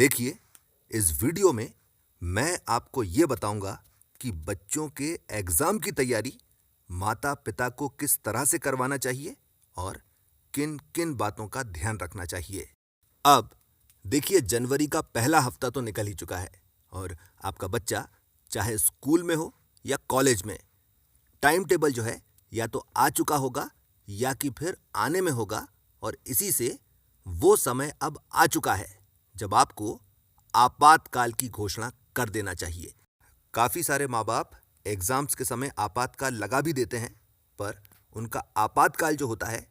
देखिए, इस वीडियो में मैं आपको ये बताऊंगा कि बच्चों के एग्जाम की तैयारी माता पिता को किस तरह से करवाना चाहिए और किन किन बातों का ध्यान रखना चाहिए। अब देखिए, जनवरी का पहला हफ्ता तो निकल ही चुका है और आपका बच्चा चाहे स्कूल में हो या कॉलेज में, टाइम टेबल जो है या तो आ चुका होगा या कि फिर आने में होगा। और इसी से वो समय अब आ चुका है जब आपको आपातकाल की घोषणा कर देना चाहिए। काफ़ी सारे माँ बाप एग्जाम्स के समय आपातकाल लगा भी देते हैं, पर उनका आपातकाल जो होता है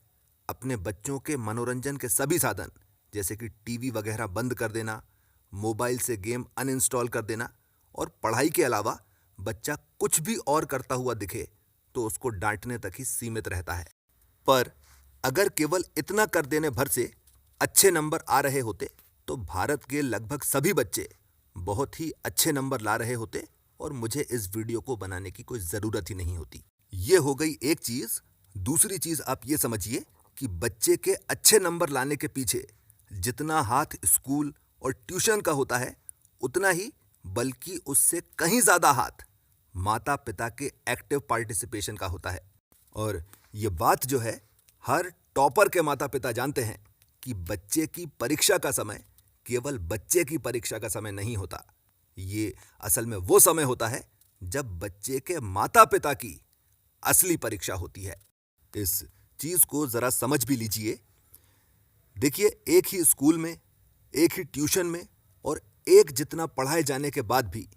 अपने बच्चों के मनोरंजन के सभी साधन जैसे कि टीवी वगैरह बंद कर देना, मोबाइल से गेम अनइंस्टॉल कर देना और पढ़ाई के अलावा बच्चा कुछ भी और करता हुआ दिखे तो उसको डांटने तक ही सीमित रहता है। पर अगर केवल इतना कर देने भर से अच्छे नंबर आ रहे होते तो भारत के लगभग सभी बच्चे बहुत ही अच्छे नंबर ला रहे होते और मुझे इस वीडियो को बनाने की कोई ज़रूरत ही नहीं होती। ये हो गई एक चीज़। दूसरी चीज़ आप ये समझिए कि बच्चे के अच्छे नंबर लाने के पीछे जितना हाथ स्कूल और ट्यूशन का होता है उतना ही, बल्कि उससे कहीं ज़्यादा हाथ माता पिता के एक्टिव पार्टिसिपेशन का होता है। और ये बात जो है हर टॉपर के माता पिता जानते हैं कि बच्चे की परीक्षा का समय केवल बच्चे की परीक्षा का समय नहीं होता। ये असल में वो समय होता है जब बच्चे के माता पिता की असली परीक्षा होती है। इस चीज को जरा समझ भी लीजिए। देखिए, एक ही स्कूल में, एक ही ट्यूशन में और एक जितना पढ़ाए जाने के बाद भी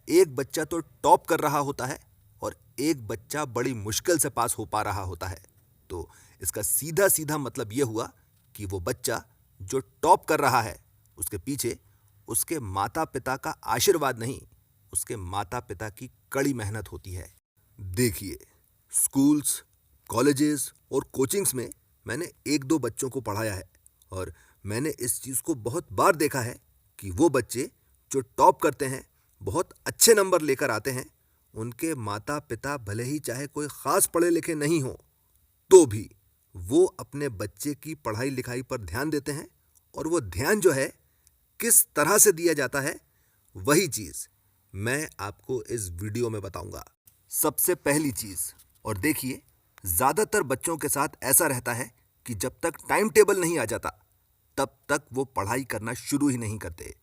एक बच्चा तो टॉप कर रहा होता है और एक बच्चा बड़ी मुश्किल से पास हो पा रहा होता है। तो इसका सीधा सीधा मतलब यह हुआ कि वो बच्चा जो टॉप कर रहा है उसके पीछे उसके माता पिता का आशीर्वाद नहीं, उसके माता पिता की कड़ी मेहनत होती है। देखिए, स्कूल्स, कॉलेजेस और कोचिंग्स में मैंने एक दो बच्चों को पढ़ाया है और मैंने इस चीज़ को बहुत बार देखा है कि वो बच्चे जो टॉप करते हैं, बहुत अच्छे नंबर लेकर आते हैं, उनके माता पिता भले ही चाहे कोई ख़ास पढ़े लिखे नहीं हो तो भी वो अपने बच्चे की पढ़ाई लिखाई पर ध्यान देते हैं। और वो ध्यान जो है किस तरह से दिया जाता है, वही चीज़ मैं आपको इस वीडियो में बताऊंगा। सबसे पहली चीज़, और देखिए, ज़्यादातर बच्चों के साथ ऐसा रहता है कि जब तक टाइम टेबल नहीं आ जाता तब तक वो पढ़ाई करना शुरू ही नहीं करते।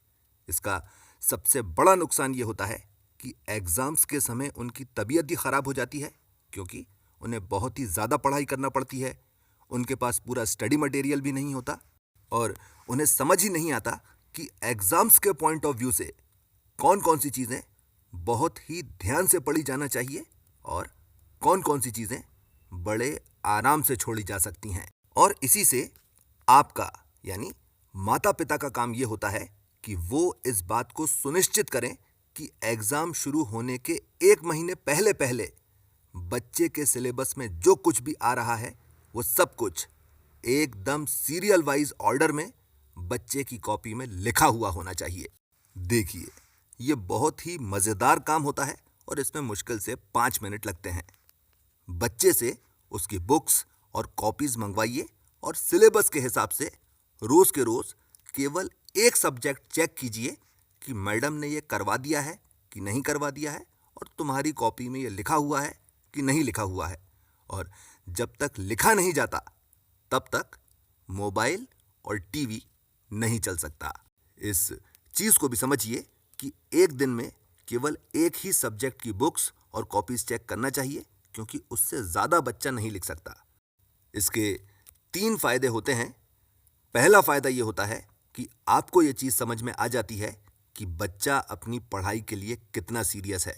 इसका सबसे बड़ा नुकसान ये होता है कि एग्ज़ाम्स के समय उनकी तबीयत ही ख़राब हो जाती है, क्योंकि उन्हें बहुत ही ज़्यादा पढ़ाई करना पड़ती है। उनके पास पूरा स्टडी मटेरियल भी नहीं होता और उन्हें समझ ही नहीं आता कि एग्ज़ाम्स के पॉइंट ऑफ व्यू से कौन कौन सी चीज़ें बहुत ही ध्यान से पढ़ी जाना चाहिए और कौन कौन सी चीज़ें बड़े आराम से छोड़ी जा सकती हैं। और इसी से आपका यानी माता पिता का काम ये होता है कि वो इस बात को सुनिश्चित करें कि एग्ज़ाम शुरू होने के 1 महीने पहले पहले बच्चे के सिलेबस में जो कुछ भी आ रहा है वो सब कुछ एकदम सीरियल वाइज ऑर्डर में बच्चे की कॉपी में लिखा हुआ होना चाहिए। देखिए, ये बहुत ही मज़ेदार काम होता है और इसमें मुश्किल से 5 मिनट लगते हैं। बच्चे से उसकी बुक्स और कॉपीज़ मंगवाइए और सिलेबस के हिसाब से रोज़ के रोज़ केवल एक सब्जेक्ट चेक कीजिए कि मैडम ने ये करवा दिया है कि नहीं करवा दिया है और तुम्हारी कॉपी में ये लिखा हुआ है कि नहीं लिखा हुआ है। और जब तक लिखा नहीं जाता तब तक मोबाइल और टीवी नहीं चल सकता। इस चीज़ को भी समझिए कि एक दिन में केवल एक ही सब्जेक्ट की बुक्स और कॉपीज़ चेक करना चाहिए, क्योंकि उससे ज़्यादा बच्चा नहीं लिख सकता। इसके 3 फ़ायदे होते हैं। पहला फ़ायदा ये होता है कि आपको ये चीज़ समझ में आ जाती है कि बच्चा अपनी पढ़ाई के लिए कितना सीरियस है।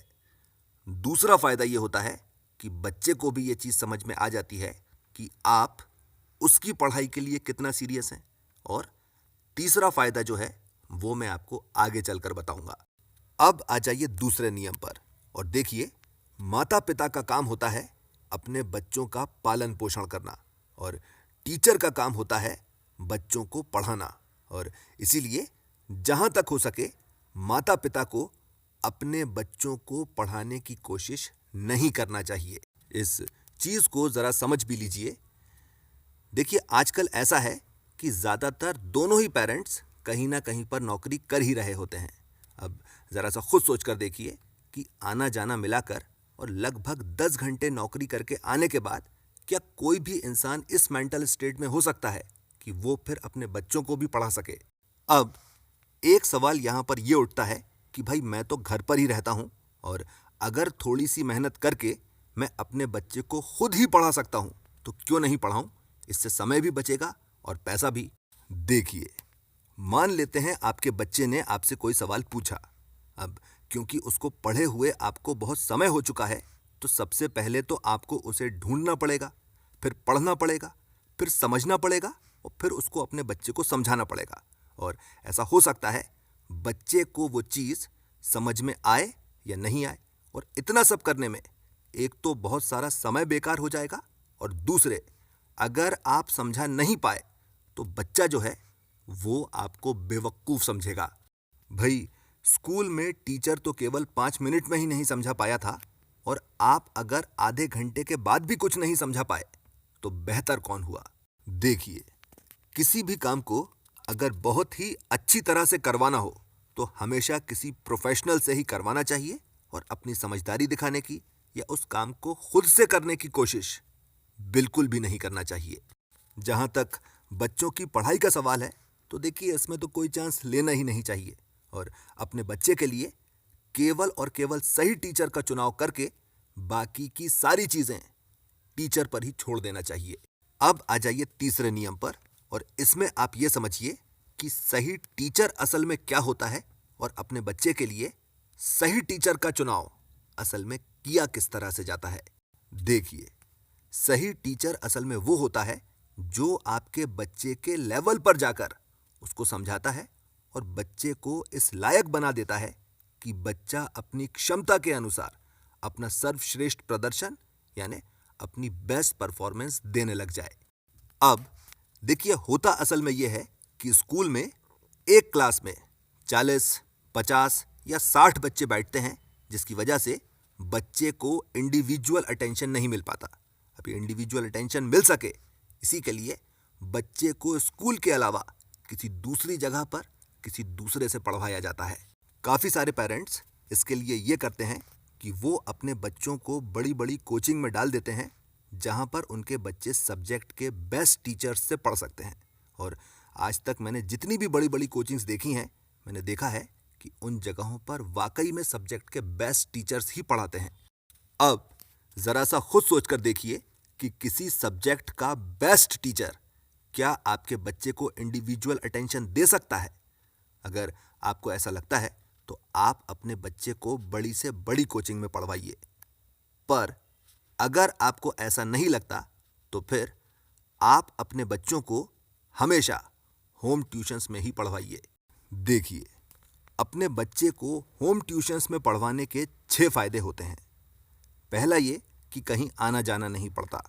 दूसरा फ़ायदा ये होता है कि बच्चे को भी ये चीज़ समझ में आ जाती है कि आप उसकी पढ़ाई के लिए कितना सीरियस हैं। और तीसरा फ़ायदा जो है वो मैं आपको आगे चलकर बताऊंगा। अब आ जाइए दूसरे नियम पर और देखिए, माता पिता का काम होता है अपने बच्चों का पालन पोषण करना और टीचर का काम होता है बच्चों को पढ़ाना। और इसीलिए जहाँ तक हो सके माता पिता को अपने बच्चों को पढ़ाने की कोशिश नहीं करना चाहिए। इस चीज़ को ज़रा समझ भी लीजिए। देखिए, आजकल ऐसा है कि ज़्यादातर दोनों ही पेरेंट्स कहीं ना कहीं पर नौकरी कर ही रहे होते हैं। अब ज़रा सा खुद सोच कर देखिए कि आना जाना मिलाकर और लगभग 10 घंटे नौकरी करके आने के बाद क्या कोई भी इंसान इस मेंटल स्टेट में हो सकता है कि वो फिर अपने बच्चों को भी पढ़ा सके। अब एक सवाल यहाँ पर ये उठता है कि भाई मैं तो घर पर ही रहता हूँ और अगर थोड़ी सी मेहनत करके मैं अपने बच्चे को खुद ही पढ़ा सकता हूँ तो क्यों नहीं पढ़ाऊँ, इससे समय भी बचेगा और पैसा भी। देखिए, मान लेते हैं आपके बच्चे ने आपसे कोई सवाल पूछा। अब क्योंकि उसको पढ़े हुए आपको बहुत समय हो चुका है तो सबसे पहले तो आपको उसे ढूंढना पड़ेगा, फिर पढ़ना पड़ेगा, फिर समझना पड़ेगा और फिर उसको अपने बच्चे को समझाना पड़ेगा। और ऐसा हो सकता है बच्चे को वो चीज़ समझ में आए या नहीं आए, और इतना सब करने में एक तो बहुत सारा समय बेकार हो जाएगा और दूसरे, अगर आप समझा नहीं पाए तो बच्चा जो है वो आपको बेवकूफ़ समझेगा। भाई, स्कूल में टीचर तो केवल 5 मिनट में ही नहीं समझा पाया था, और आप अगर आधे घंटे के बाद भी कुछ नहीं समझा पाए तो बेहतर कौन हुआ। देखिए, किसी भी काम को अगर बहुत ही अच्छी तरह से करवाना हो तो हमेशा किसी प्रोफेशनल से ही करवाना चाहिए, और अपनी समझदारी दिखाने की या उस काम को खुद से करने की कोशिश बिल्कुल भी नहीं करना चाहिए। जहाँ तक बच्चों की पढ़ाई का सवाल है तो देखिए, इसमें तो कोई चांस लेना ही नहीं चाहिए, और अपने बच्चे के लिए केवल और केवल सही टीचर का चुनाव करके बाकी की सारी चीज़ें टीचर पर ही छोड़ देना चाहिए। अब आ जाइए तीसरे नियम पर, और इसमें आप ये समझिए कि सही टीचर असल में क्या होता है और अपने बच्चे के लिए सही टीचर का चुनाव असल में किया किस तरह से जाता है। देखिए, सही टीचर असल में वो होता है जो आपके बच्चे के लेवल पर जाकर उसको समझाता है और बच्चे को इस लायक बना देता है कि बच्चा अपनी क्षमता के अनुसार अपना सर्वश्रेष्ठ प्रदर्शन यानी अपनी बेस्ट परफॉर्मेंस देने लग जाए। अब देखिए, होता असल में यह है कि स्कूल में एक क्लास में 40, 50 या 60 बच्चे बैठते हैं, जिसकी वजह से बच्चे को इंडिविजुअल अटेंशन नहीं मिल पाता। अब ये इंडिविजुअल अटेंशन मिल सके, इसी के लिए बच्चे को स्कूल के अलावा किसी दूसरी जगह पर किसी दूसरे से पढ़वाया जाता है। काफ़ी सारे पेरेंट्स इसके लिए ये करते हैं कि वो अपने बच्चों को बड़ी बड़ी कोचिंग में डाल देते हैं, जहाँ पर उनके बच्चे सब्जेक्ट के बेस्ट टीचर्स से पढ़ सकते हैं। और आज तक मैंने जितनी भी बड़ी बड़ी कोचिंग्स देखी हैं, मैंने देखा है कि उन जगहों पर वाकई में सब्जेक्ट के बेस्ट टीचर्स ही पढ़ाते हैं। अब ज़रा सा खुद सोच कर देखिए कि किसी सब्जेक्ट का बेस्ट टीचर क्या आपके बच्चे को इंडिविजुअल अटेंशन दे सकता है? अगर आपको ऐसा लगता है तो आप अपने बच्चे को बड़ी से बड़ी कोचिंग में पढ़वाइए, पर अगर आपको ऐसा नहीं लगता तो फिर आप अपने बच्चों को हमेशा होम ट्यूशन्स में ही पढ़वाइए। देखिए, अपने बच्चे को होम ट्यूशन्स में पढ़वाने के 6 फायदे होते हैं। पहला ये कि कहीं आना जाना नहीं पड़ता।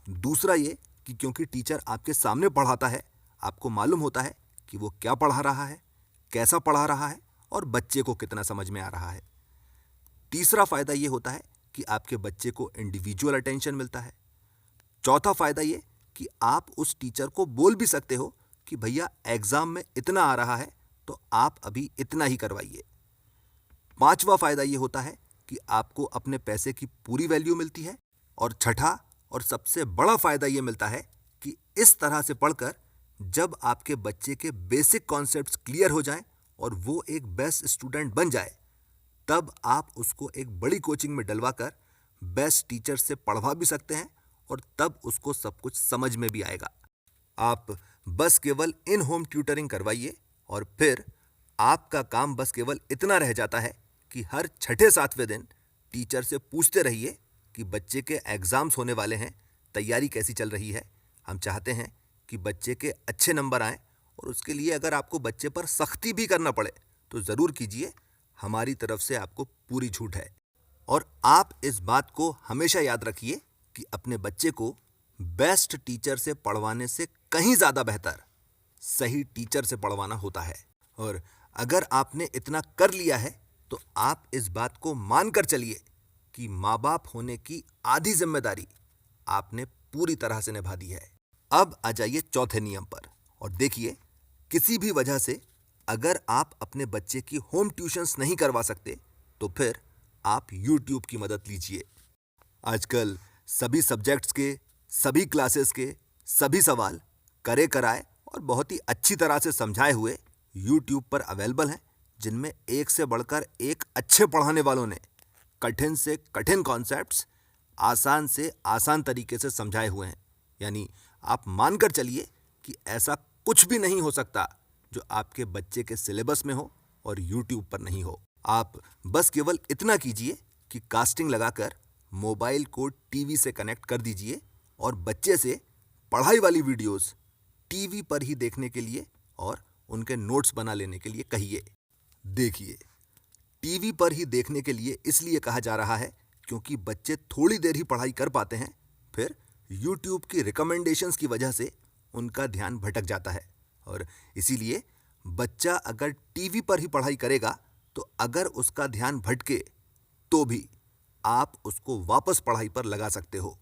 दूसरा ये कि क्योंकि टीचर आपके सामने पढ़ाता है, आपको मालूम होता है कि वो क्या पढ़ा रहा है, कैसा पढ़ा रहा है और बच्चे को कितना समझ में आ रहा है। तीसरा फ़ायदा ये होता है कि आपके बच्चे को इंडिविजुअल अटेंशन मिलता है। चौथा फ़ायदा ये कि आप उस टीचर को बोल भी सकते हो कि भैया एग्ज़ाम में इतना आ रहा है तो आप अभी इतना ही करवाइए। पांचवा फ़ायदा ये होता है कि आपको अपने पैसे की पूरी वैल्यू मिलती है। और छठा और सबसे बड़ा फ़ायदा ये मिलता है कि इस तरह से पढ़कर जब आपके बच्चे के बेसिक कॉन्सेप्ट्स क्लियर हो जाएं और वो एक बेस्ट स्टूडेंट बन जाए, तब आप उसको एक बड़ी कोचिंग में डलवाकर बेस्ट टीचर से पढ़वा भी सकते हैं और तब उसको सब कुछ समझ में भी आएगा। आप बस केवल इन होम ट्यूटरिंग करवाइए और फिर आपका काम बस केवल इतना रह जाता है कि हर छठे सातवें दिन टीचर से पूछते रहिए कि बच्चे के एग्ज़ाम्स होने वाले हैं, तैयारी कैसी चल रही है। हम चाहते हैं कि बच्चे के अच्छे नंबर आएँ, और उसके लिए अगर आपको बच्चे पर सख्ती भी करना पड़े तो ज़रूर कीजिए। हमारी तरफ से आपको पूरी छूट है। और आप इस बात को हमेशा याद रखिए कि अपने बच्चे को बेस्ट टीचर से पढ़वाने से कहीं ज़्यादा बेहतर सही टीचर से पढ़वाना होता है। और अगर आपने इतना कर लिया है तो आप इस बात को मानकर चलिए कि माँ बाप होने की आधी जिम्मेदारी आपने पूरी तरह से निभा दी है। अब आ जाइए चौथे नियम पर और देखिए किसी भी वजह से अगर आप अपने बच्चे की होम ट्यूशन्स नहीं करवा सकते तो फिर आप YouTube की मदद लीजिए। आजकल सभी सब्जेक्ट्स के, सभी क्लासेस के, सभी सवाल करे कराए और बहुत ही अच्छी तरह से समझाए हुए YouTube पर अवेलेबल हैं, जिनमें एक से बढ़कर एक अच्छे पढ़ाने वालों ने कठिन से कठिन कॉन्सेप्ट्स आसान से आसान तरीके से समझाए हुए हैं। यानी आप मानकर चलिए कि ऐसा कुछ भी नहीं हो सकता जो आपके बच्चे के सिलेबस में हो और YouTube पर नहीं हो। आप बस केवल इतना कीजिए कि कास्टिंग लगाकर मोबाइल को टीवी से कनेक्ट कर दीजिए और बच्चे से पढ़ाई वाली वीडियोस टीवी पर ही देखने के लिए और उनके नोट्स बना लेने के लिए कहिए। देखिए, टीवी पर ही देखने के लिए इसलिए कहा जा रहा है क्योंकि बच्चे थोड़ी देर ही पढ़ाई कर पाते हैं, फिर YouTube की रिकमेंडेशंस की वजह से उनका ध्यान भटक जाता है और इसीलिए बच्चा अगर टीवी पर ही पढ़ाई करेगा तो अगर उसका ध्यान भटके तो भी आप उसको वापस पढ़ाई पर लगा सकते हो।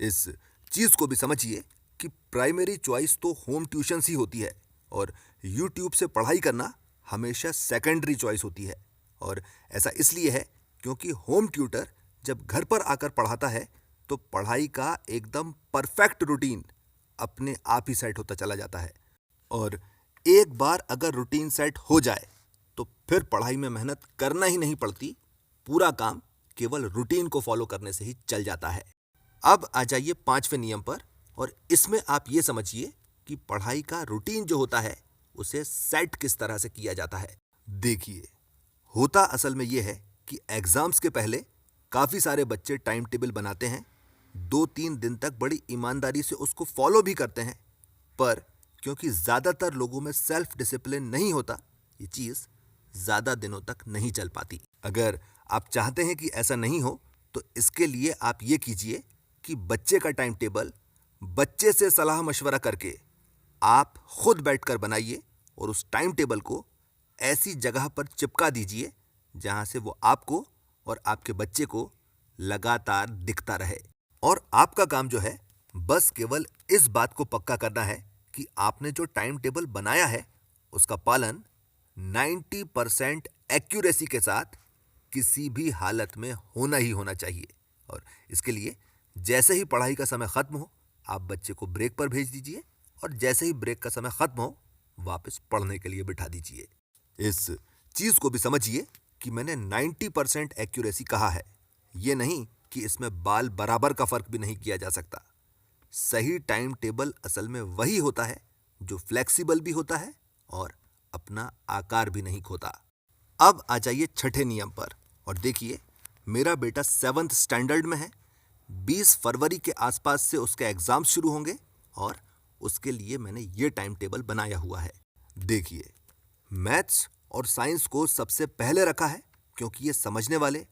इस चीज को भी समझिए कि प्राइमरी चॉइस तो होम ट्यूशन्स ही होती है और YouTube से पढ़ाई करना हमेशा सेकेंडरी चॉइस होती है। और ऐसा इसलिए है क्योंकि होम ट्यूटर जब घर पर आकर पढ़ाता है तो पढ़ाई का एकदम परफेक्ट रूटीन अपने आप ही सेट होता चला जाता है और एक बार अगर रूटीन सेट हो जाए तो फिर पढ़ाई में मेहनत करना ही नहीं पड़ती, पूरा काम केवल रूटीन को फॉलो करने से ही चल जाता है। अब आ जाइए 5वें नियम पर और इसमें आप ये समझिए कि पढ़ाई का रूटीन जो होता है उसे सेट किस तरह से किया जाता है। देखिए, होता असल में ये है कि एग्जाम्स के पहले काफ़ी सारे बच्चे टाइम टेबल बनाते हैं, 2-3 दिन तक बड़ी ईमानदारी से उसको फॉलो भी करते हैं, पर क्योंकि ज़्यादातर लोगों में सेल्फ डिसिप्लिन नहीं होता, ये चीज़ ज़्यादा दिनों तक नहीं चल पाती। अगर आप चाहते हैं कि ऐसा नहीं हो तो इसके लिए आप ये कीजिए कि बच्चे का टाइम टेबल बच्चे से सलाह मशवरा करके आप खुद बैठकर बनाइए और उस टाइम टेबल को ऐसी जगह पर चिपका दीजिए जहां से वो आपको और आपके बच्चे को लगातार दिखता रहे। और आपका काम जो है बस केवल इस बात को पक्का करना है कि आपने जो टाइम टेबल बनाया है उसका पालन 90% एक्यूरेसी के साथ किसी भी हालत में होना ही होना चाहिए। और इसके लिए जैसे ही पढ़ाई का समय खत्म हो आप बच्चे को ब्रेक पर भेज दीजिए और जैसे ही ब्रेक का समय खत्म हो वापस पढ़ने के लिए बिठा दीजिए। इस चीज को भी समझिए कि मैंने 90% एक्यूरेसी कहा है, ये नहीं कि इसमें बाल बराबर का फर्क भी नहीं किया जा सकता। सही टाइम टेबल असल में वही होता है जो फ्लेक्सिबल भी होता है और अपना आकार भी नहीं खोता। अब आ जाइए 6ठे नियम पर और देखिए, मेरा बेटा 7th स्टैंडर्ड में है, 20 फरवरी के आसपास से उसके एग्जाम्स शुरू होंगे और उसके लिए मैंने ये टाइम टेबल बनाया हुआ है। देखिए, मैथ्स और साइंस को सबसे पहले रखा है क्योंकि ये समझने वाले,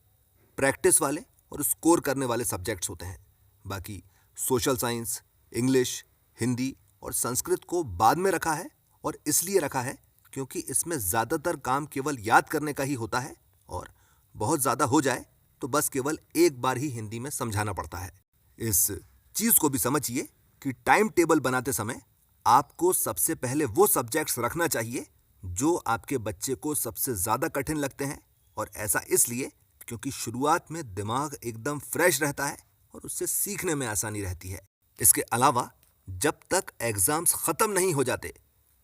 प्रैक्टिस वाले और स्कोर करने वाले सब्जेक्ट्स होते हैं। बाकी सोशल साइंस, इंग्लिश, हिंदी और संस्कृत को बाद में रखा है और इसलिए रखा है क्योंकि इसमें ज़्यादातर काम केवल याद करने का ही होता है और बहुत ज़्यादा हो जाए तो बस केवल एक बार ही हिंदी में समझाना पड़ता है। इस चीज़ को भी समझिए कि टाइम टेबल बनाते समय आपको सबसे पहले वो सब्जेक्ट्स रखना चाहिए जो आपके बच्चे को सबसे ज़्यादा कठिन लगते हैं और ऐसा इसलिए क्योंकि शुरुआत में दिमाग एकदम फ्रेश रहता है और उससे सीखने में आसानी रहती है। इसके अलावा जब तक एग्जाम्स ख़त्म नहीं हो जाते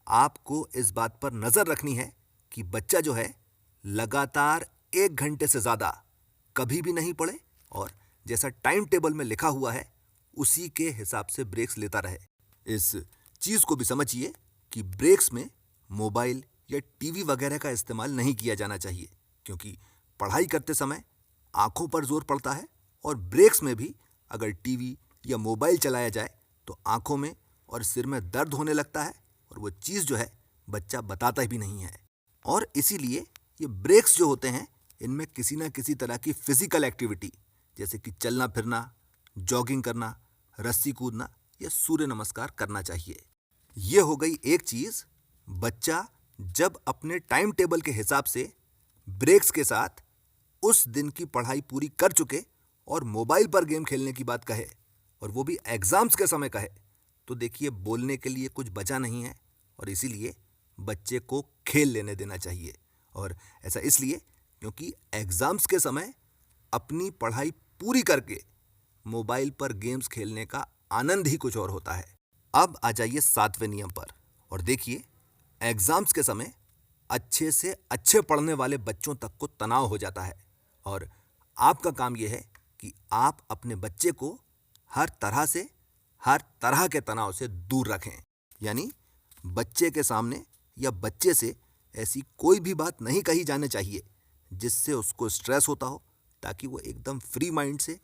आपको इस बात पर नज़र रखनी है कि बच्चा जो है लगातार 1 घंटे से ज़्यादा कभी भी नहीं पढ़े और जैसा टाइम टेबल में लिखा हुआ है उसी के हिसाब से ब्रेक्स लेता रहे। इस चीज़ को भी समझिए कि ब्रेक्स में मोबाइल या टीवी वगैरह का इस्तेमाल नहीं किया जाना चाहिए क्योंकि पढ़ाई करते समय आंखों पर जोर पड़ता है और ब्रेक्स में भी अगर टीवी या मोबाइल चलाया जाए तो आंखों में और सिर में दर्द होने लगता है और वो चीज़ जो है बच्चा बताता भी नहीं है। और इसीलिए ये ब्रेक्स जो होते हैं इनमें किसी ना किसी तरह की फिजिकल एक्टिविटी जैसे कि चलना फिरना, जॉगिंग करना, रस्सी कूदना या सूर्य नमस्कार करना चाहिए। ये हो गई एक चीज़। बच्चा जब अपने टाइम टेबल के हिसाब से ब्रेक्स के साथ उस दिन की पढ़ाई पूरी कर चुके और मोबाइल पर गेम खेलने की बात कहे और वो भी एग्जाम्स के समय कहे तो देखिए बोलने के लिए कुछ बचा नहीं है और इसीलिए बच्चे को खेल लेने देना चाहिए। और ऐसा इसलिए क्योंकि एग्जाम्स के समय अपनी पढ़ाई पूरी करके मोबाइल पर गेम्स खेलने का आनंद ही कुछ और होता है। अब आ जाइए 7वें नियम पर और देखिए, एग्जाम्स के समय अच्छे से अच्छे पढ़ने वाले बच्चों तक को तनाव हो जाता है और आपका काम यह है कि आप अपने बच्चे को हर तरह के तनाव से दूर रखें। यानी बच्चे के सामने या बच्चे से ऐसी कोई भी बात नहीं कही जानी चाहिए जिससे उसको स्ट्रेस होता हो, ताकि वो एकदम फ्री माइंड से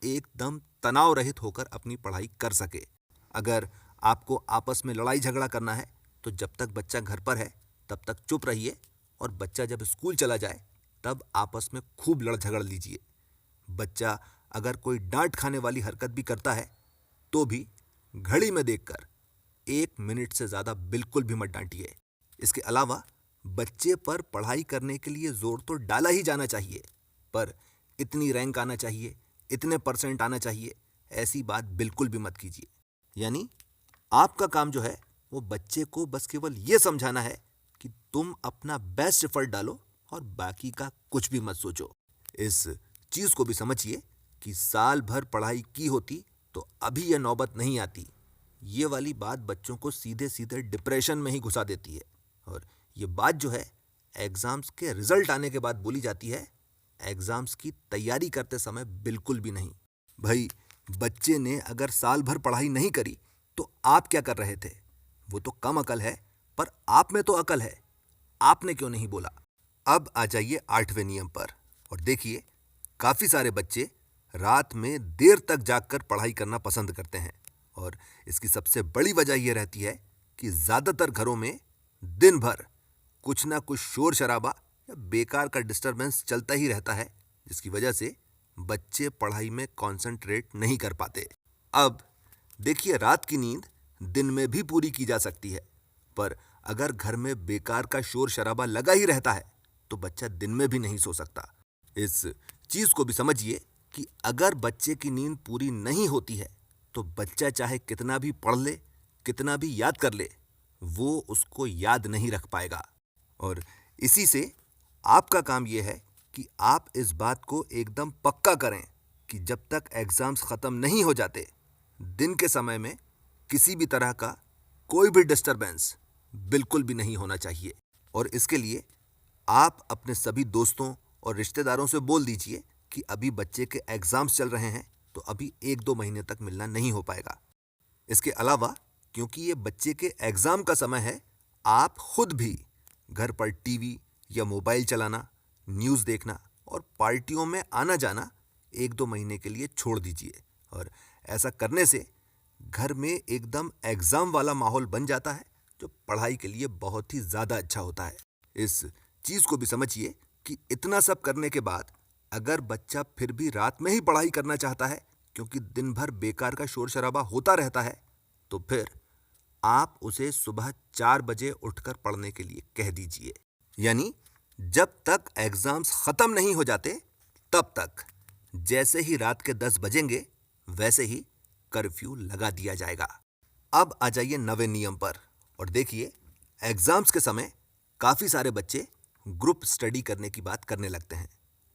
एकदम तनाव रहित होकर अपनी पढ़ाई कर सके। अगर आपको आपस में लड़ाई झगड़ा करना है तो जब तक बच्चा घर पर है तब तक चुप रहिए और बच्चा जब स्कूल चला जाए तब आपस में खूब लड़ झगड़ लीजिए। बच्चा अगर कोई डांट खाने वाली हरकत भी करता है तो भी घड़ी में देखकर 1 मिनट से ज़्यादा बिल्कुल भी मत डांटिए। इसके अलावा बच्चे पर पढ़ाई करने के लिए जोर तो डाला ही जाना चाहिए, पर इतनी रैंक आना चाहिए, इतने परसेंट आना चाहिए, ऐसी बात बिल्कुल भी मत कीजिए। यानी आपका काम जो है वो बच्चे को बस केवल ये समझाना है कि तुम अपना बेस्ट एफर्ट डालो और बाकी का कुछ भी मत सोचो। इस चीज़ को भी समझिए कि साल भर पढ़ाई की होती तो अभी यह नौबत नहीं आती। ये वाली बात बच्चों को सीधे सीधे डिप्रेशन में ही घुसा देती है और ये बात जो है एग्ज़ाम्स के रिजल्ट आने के बाद बोली जाती है, एग्ज़ाम्स की तैयारी करते समय बिल्कुल भी नहीं। भाई, बच्चे ने अगर साल भर पढ़ाई नहीं करी तो आप क्या कर रहे थे? वो तो कम अकल है, पर आप में तो अकल है, आपने क्यों नहीं बोला? अब आ जाइए 8वें नियम पर और देखिए, काफ़ी सारे बच्चे रात में देर तक जागकर पढ़ाई करना पसंद करते हैं और इसकी सबसे बड़ी वजह यह रहती है कि ज़्यादातर घरों में दिन भर कुछ ना कुछ शोर शराबा या बेकार का डिस्टरबेंस चलता ही रहता है, जिसकी वजह से बच्चे पढ़ाई में कंसंट्रेट नहीं कर पाते। अब देखिए, रात की नींद दिन में भी पूरी की जा सकती है, पर अगर घर में बेकार का शोर शराबा लगा ही रहता है तो बच्चा दिन में भी नहीं सो सकता। इस चीज़ को भी समझिए कि अगर बच्चे की नींद पूरी नहीं होती है तो बच्चा चाहे कितना भी पढ़ ले, कितना भी याद कर ले, वो उसको याद नहीं रख पाएगा। और इसी से आपका काम यह है कि आप इस बात को एकदम पक्का करें कि जब तक एग्ज़ाम्स ख़त्म नहीं हो जाते, दिन के समय में किसी भी तरह का कोई भी डिस्टरबेंस बिल्कुल भी नहीं होना चाहिए। और इसके लिए आप अपने सभी दोस्तों और रिश्तेदारों से बोल दीजिए कि अभी बच्चे के एग्ज़ाम्स चल रहे हैं तो अभी 1-2 महीने तक मिलना नहीं हो पाएगा। इसके अलावा क्योंकि ये बच्चे के एग्ज़ाम का समय है, आप खुद भी घर पर टीवी या मोबाइल चलाना, न्यूज़ देखना और पार्टियों में आना जाना 1-2 महीने के लिए छोड़ दीजिए। और ऐसा करने से घर में एकदम एग्ज़ाम वाला माहौल बन जाता है, जो पढ़ाई के लिए बहुत ही ज़्यादा अच्छा होता है। इस चीज़ को भी समझिए कि इतना सब करने के बाद अगर बच्चा फिर भी रात में ही पढ़ाई करना चाहता है क्योंकि दिन भर बेकार का शोर शराबा होता रहता है, तो फिर आप उसे सुबह 4 बजे उठकर पढ़ने के लिए कह दीजिए। यानी जब तक एग्ज़ाम्स ख़त्म नहीं हो जाते तब तक जैसे ही रात के 10 बजेंगे वैसे ही कर्फ्यू लगा दिया जाएगा। अब आ जाइए 9वें नियम पर और देखिए, एग्ज़ाम्स के समय काफ़ी सारे बच्चे ग्रुप स्टडी करने की बात करने लगते हैं,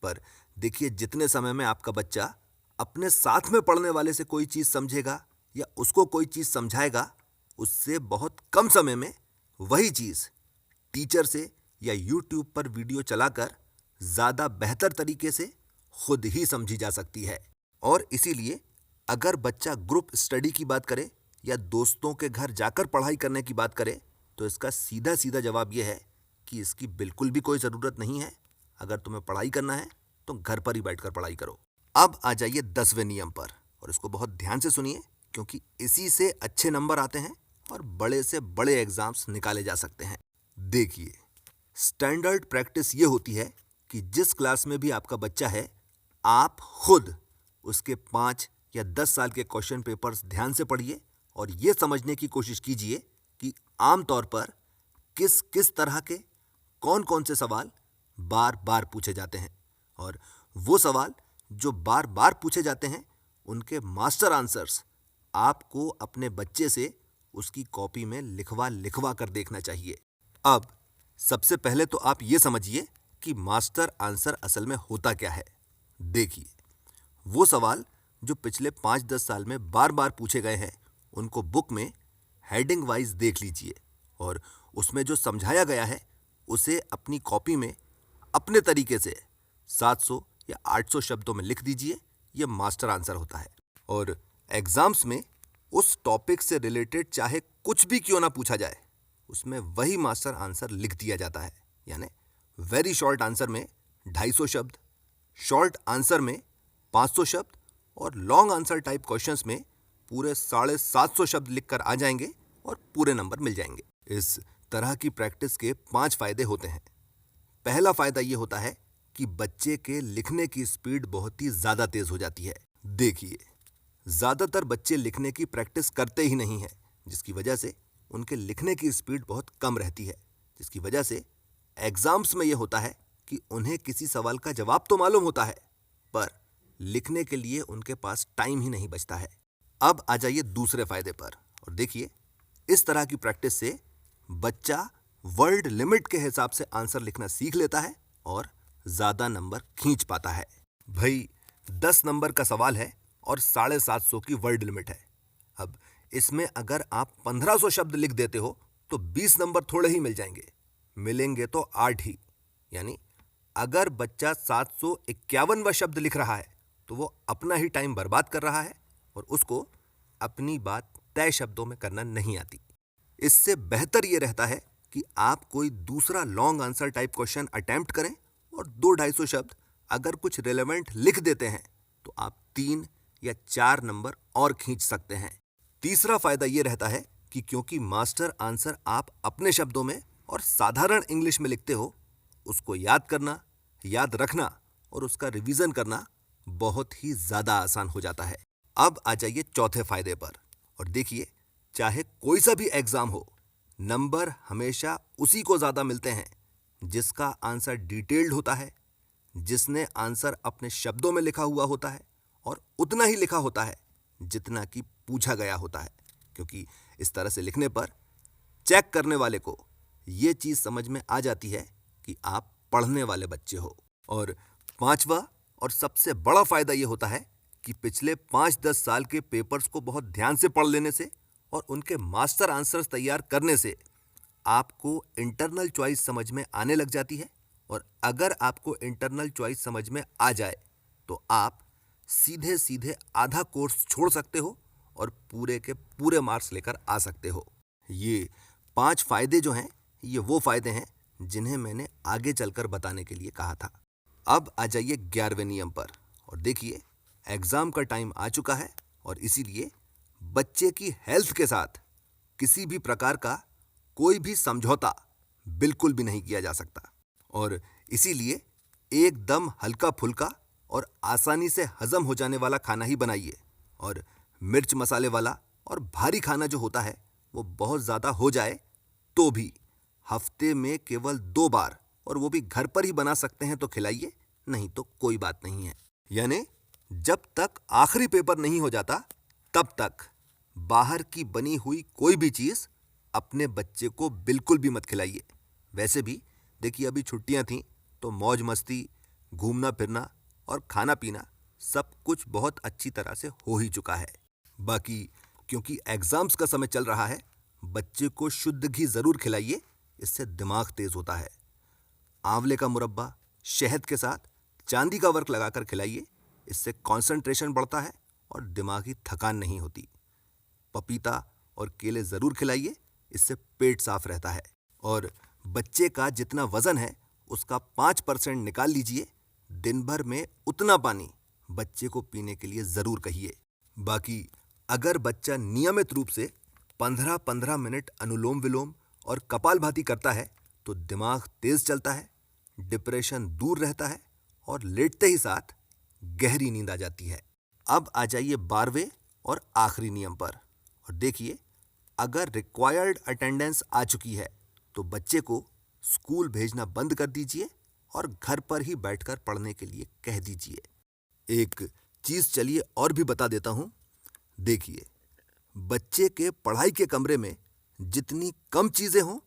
पर देखिए, जितने समय में आपका बच्चा अपने साथ में पढ़ने वाले से कोई चीज़ समझेगा या उसको कोई चीज़ समझाएगा, उससे बहुत कम समय में वही चीज़ टीचर से या यूट्यूब पर वीडियो चलाकर ज़्यादा बेहतर तरीके से खुद ही समझी जा सकती है। और इसीलिए अगर बच्चा ग्रुप स्टडी की बात करे या दोस्तों के घर जाकर पढ़ाई करने की बात करे तो इसका सीधा सीधा जवाब यह है कि इसकी बिल्कुल भी कोई ज़रूरत नहीं है। अगर तुम्हें पढ़ाई करना है तो घर पर ही बैठकर पढ़ाई करो। अब आ जाइए 10वें नियम पर और इसको बहुत ध्यान से सुनिए, क्योंकि इसी से अच्छे नंबर आते हैं और बड़े से बड़े एग्ज़ाम्स निकाले जा सकते हैं। देखिए, स्टैंडर्ड प्रैक्टिस ये होती है कि जिस क्लास में भी आपका बच्चा है, आप खुद उसके 5 या 10 साल के क्वेश्चन पेपर्स ध्यान से पढ़िए और ये समझने की कोशिश कीजिए कि आम तौर पर किस किस तरह के कौन कौन से सवाल बार बार पूछे जाते हैं, और वो सवाल जो बार बार पूछे जाते हैं उनके मास्टर आंसर्स आपको अपने बच्चे से उसकी कॉपी में लिखवा लिखवा कर देखना चाहिए। अब सबसे पहले तो आप ये समझिए कि मास्टर आंसर असल में होता क्या है। देखिए, वो सवाल जो पिछले 5-10 साल में बार बार पूछे गए हैं, उनको बुक में हेडिंग वाइज देख लीजिए और उसमें जो समझाया गया है उसे अपनी कॉपी में अपने तरीके से 700 या 800 शब्दों में लिख दीजिए। ये मास्टर आंसर होता है। और एग्जाम्स में उस टॉपिक से रिलेटेड चाहे कुछ भी क्यों ना पूछा जाए, उसमें वही मास्टर आंसर लिख दिया जाता है। यानी वेरी शॉर्ट आंसर में 250 शब्द, शॉर्ट आंसर में 500 शब्द और लॉन्ग आंसर टाइप क्वेश्चंस में पूरे 750 शब्द लिखकर आ जाएंगे और पूरे नंबर मिल जाएंगे। इस तरह की प्रैक्टिस के 5 फायदे होते हैं। पहला फायदा यह होता है कि बच्चे के लिखने की स्पीड बहुत ही ज्यादा तेज हो जाती है। देखिए, ज्यादातर बच्चे लिखने की प्रैक्टिस करते ही नहीं हैं, जिसकी वजह से उनके लिखने की स्पीड बहुत कम रहती है, जिसकी वजह से एग्जाम्स में यह होता है कि उन्हें किसी सवाल का जवाब तो मालूम होता है, पर लिखने के लिए उनके पास टाइम ही नहीं बचता है। अब आ जाइए दूसरे फायदे पर और देखिए, इस तरह की प्रैक्टिस से बच्चा वर्ड लिमिट के हिसाब से आंसर लिखना सीख लेता है और ज्यादा नंबर खींच पाता है। भाई, 10 नंबर का सवाल है और 750 की वर्ड लिमिट है। अब इसमें अगर आप 1500 शब्द लिख देते हो तो 20 नंबर थोड़े ही मिल जाएंगे, मिलेंगे तो 8 ही। यानी अगर बच्चा 751वां शब्द लिख रहा है तो वो अपना ही टाइम बर्बाद कर रहा है और उसको अपनी बात तय शब्दों में करना नहीं आती। इससे बेहतर ये रहता है कि आप कोई दूसरा long answer type question attempt करें और 200-250 शब्द अगर कुछ रिलेवेंट लिख देते हैं तो आप 3 या 4 नंबर और खींच सकते हैं। तीसरा फायदा यह रहता है कि क्योंकि मास्टर आंसर आप अपने शब्दों में और साधारण इंग्लिश में लिखते हो, उसको याद करना, याद रखना और उसका रिवीजन करना बहुत ही ज्यादा आसान हो जाता है। अब आ जाइए चौथे फायदे पर और देखिए, चाहे कोई सा भी एग्जाम हो, नंबर हमेशा उसी को ज्यादा मिलते हैं जिसका आंसर डिटेल्ड होता है, जिसने आंसर अपने शब्दों में लिखा हुआ होता है और उतना ही लिखा होता है जितना कि पूछा गया होता है। क्योंकि इस तरह से लिखने पर चेक करने वाले को यह चीज समझ में आ जाती है कि आप पढ़ने वाले बच्चे हो। और पांचवा और सबसे बड़ा फायदा यह होता है कि पिछले 5-10 साल के पेपर्स को बहुत ध्यान से पढ़ लेने से और उनके मास्टर आंसर्स तैयार करने से आपको इंटरनल चॉइस समझ में आने लग जाती है। और अगर आपको इंटरनल चॉइस समझ में आ जाए तो आप सीधे सीधे आधा कोर्स छोड़ सकते हो और पूरे के पूरे मार्क्स लेकर आ सकते हो। ये 5 फायदे जो हैं, ये वो फायदे हैं जिन्हें मैंने आगे चलकर बताने के लिए कहा था। अब आ जाइए 11वें नियम पर और देखिए, एग्जाम का टाइम आ चुका है और इसीलिए बच्चे की हेल्थ के साथ किसी भी प्रकार का कोई भी समझौता बिल्कुल भी नहीं किया जा सकता। और इसीलिए एकदम हल्का फुल्का और आसानी से हजम हो जाने वाला खाना ही बनाइए। और मिर्च मसाले वाला और भारी खाना जो होता है वो बहुत ज़्यादा हो जाए तो भी हफ्ते में केवल 2 बार, और वो भी घर पर ही बना सकते हैं तो खिलाइए, नहीं तो कोई बात नहीं है। यानी जब तक आखिरी पेपर नहीं हो जाता तब तक बाहर की बनी हुई कोई भी चीज़ अपने बच्चे को बिल्कुल भी मत खिलाइए। वैसे भी देखिए, अभी छुट्टियां थीं तो मौज मस्ती, घूमना फिरना और खाना पीना सब कुछ बहुत अच्छी तरह से हो ही चुका है। बाकी क्योंकि एग्जाम्स का समय चल रहा है, बच्चे को शुद्ध घी जरूर खिलाइए, इससे दिमाग तेज होता है। आंवले का मुरब्बा शहद के साथ चांदी का वर्क लगाकर खिलाइए, इससे कंसंट्रेशन बढ़ता है और दिमागी थकान नहीं होती। पपीता और केले जरूर खिलाइए, इससे पेट साफ रहता है। और बच्चे का जितना वजन है उसका 5% निकाल लीजिए। दिन भर में उतना पानी बच्चे को पीने के लिए जरूर कहिए। बाकी अगर बच्चा नियमित रूप से 15-15 मिनट अनुलोम विलोम और कपालभाति करता है तो दिमाग तेज चलता है, डिप्रेशन दूर रहता है और लेटते ही साथ गहरी नींद आ जाती है। अब आ जाइए 12वें और आखिरी नियम पर और देखिए, अगर रिक्वायर्ड अटेंडेंस आ चुकी है तो बच्चे को स्कूल भेजना बंद कर दीजिए और घर पर ही बैठकर पढ़ने के लिए कह दीजिए। एक चीज चलिए और भी बता देता हूं। देखिए, बच्चे के पढ़ाई के कमरे में जितनी कम चीजें हों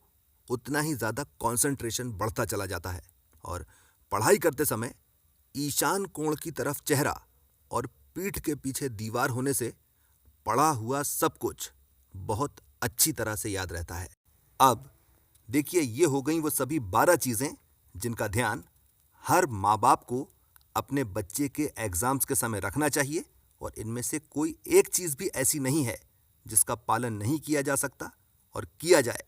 उतना ही ज़्यादा कंसंट्रेशन बढ़ता चला जाता है और पढ़ाई करते समय ईशान कोण की तरफ चेहरा और पीठ के पीछे दीवार होने से पढ़ा हुआ सब कुछ बहुत अच्छी तरह से याद रहता है। अब देखिए, ये हो गई वो सभी 12 चीज़ें जिनका ध्यान हर माँ बाप को अपने बच्चे के एग्जाम्स के समय रखना चाहिए, और इनमें से कोई एक चीज़ भी ऐसी नहीं है जिसका पालन नहीं किया जा सकता, और किया जाए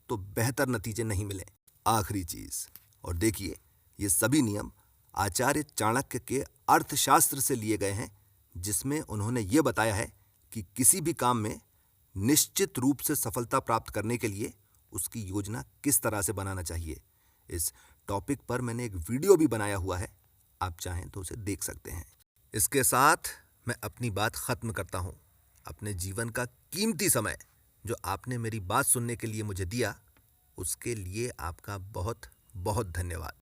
तो बेहतर नतीजे नहीं मिले। आखिरी चीज़, और देखिए, ये सभी नियम आचार्य चाणक्य के अर्थशास्त्र से लिए गए हैं, जिसमें उन्होंने ये बताया है कि किसी भी काम में निश्चित रूप से सफलता प्राप्त करने के लिए उसकी योजना किस तरह से बनाना चाहिए। इस टॉपिक पर मैंने एक वीडियो भी बनाया हुआ है, आप चाहें तो उसे देख सकते हैं। इसके साथ मैं अपनी बात खत्म करता हूं। अपने जीवन का कीमती समय जो आपने मेरी बात सुनने के लिए मुझे दिया, उसके लिए आपका बहुत बहुत धन्यवाद।